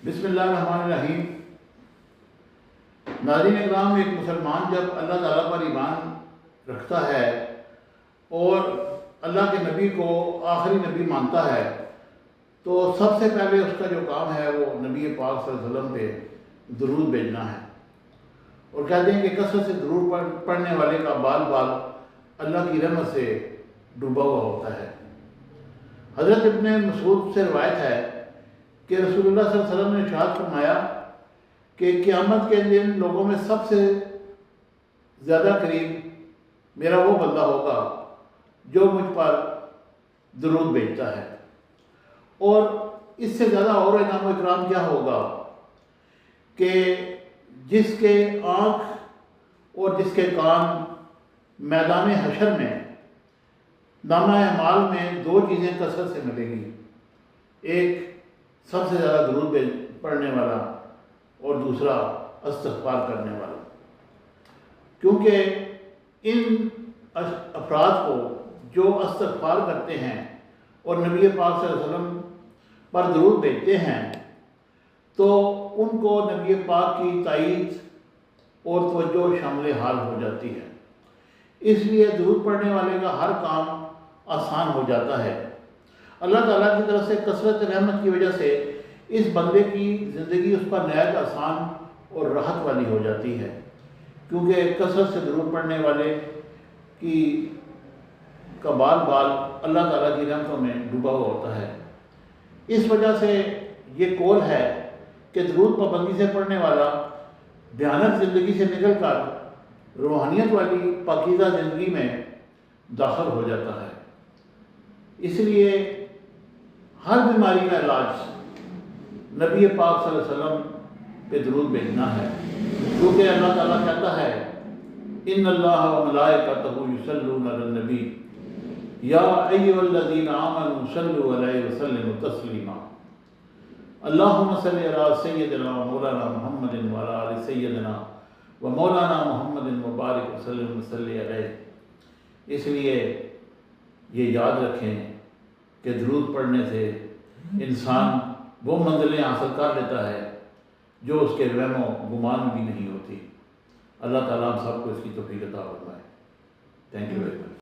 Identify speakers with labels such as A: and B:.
A: بسم اللہ الرحمن الرحیم۔ ناظرین اکرام، ایک مسلمان جب اللہ تعالیٰ پر ایمان رکھتا ہے اور اللہ کے نبی کو آخری نبی مانتا ہے تو سب سے پہلے اس کا جو کام ہے وہ نبی پاک صلی اللہ علیہ وسلم پہ درود بھیجنا ہے، اور کہتے ہیں کہ کثرت سے درود پڑھنے والے کا بال بال اللہ کی رحمت سے ڈوبا ہوا ہوتا ہے۔ حضرت ابن مسعود سے روایت ہے کہ رسول اللہ صلی اللہ علیہ وسلم نے ارشاد فرمایا کہ قیامت کے دن لوگوں میں سب سے زیادہ قریب میرا وہ بندہ ہوگا جو مجھ پر درود بھیجتا ہے، اور اس سے زیادہ اور انعام و اکرام کیا ہوگا کہ جس کے آنکھ اور جس کے کان میدان حشر میں نامہ اعمال میں دو چیزیں کثرت سے ملیں گی، ایک سب سے زیادہ درود پڑھنے والا اور دوسرا استغفار کرنے والا، کیونکہ ان افراد کو جو استغفار کرتے ہیں اور نبی پاک صلی اللہ علیہ وسلم پر درود بھیجتے ہیں تو ان کو نبی پاک کی تائید اور توجہ شامل حال ہو جاتی ہے، اس لیے درود پڑھنے والے کا ہر کام آسان ہو جاتا ہے۔ اللہ تعالیٰ کی طرف سے کثرت رحمت کی وجہ سے اس بندے کی زندگی اس پر نہایت آسان اور راحت والی ہو جاتی ہے، کیونکہ کثرت سے درود پڑھنے والے کا بال بال اللہ تعالیٰ کی رحمتوں میں ڈوبا ہوا ہوتا ہے۔ اس وجہ سے یہ قول ہے کہ درود پابندی سے پڑھنے والا بھیانک زندگی سے نکل کر روحانیت والی پاکیزہ زندگی میں داخل ہو جاتا ہے۔ اس لیے ہر بیماری کا علاج نبی پاک صلی اللہ علیہ وسلم پہ درود بھیجنا ہے، کیونکہ اللہ تعالیٰ کہتا ہے ان اللہ و ملائکتہ یصلون علی النبی یا ایھا الذین آمنوا صلوا علیہ وسلموا تسلیما اللہم صلی علی سیدنا و مولانا محمد و علی آل سیدنا و مولانا محمد مبارک وسلم وصلی علیہ۔ اس لیے یہ یاد رکھیں کہ درود پڑھنے سے انسان وہ منزلیں حاصل کر لیتا ہے جو اس کے وہم و گمان بھی نہیں ہوتی۔ اللہ تعالیٰ ہم سب کو اس کی توفیق عطا فرمائے۔ Thank you very much.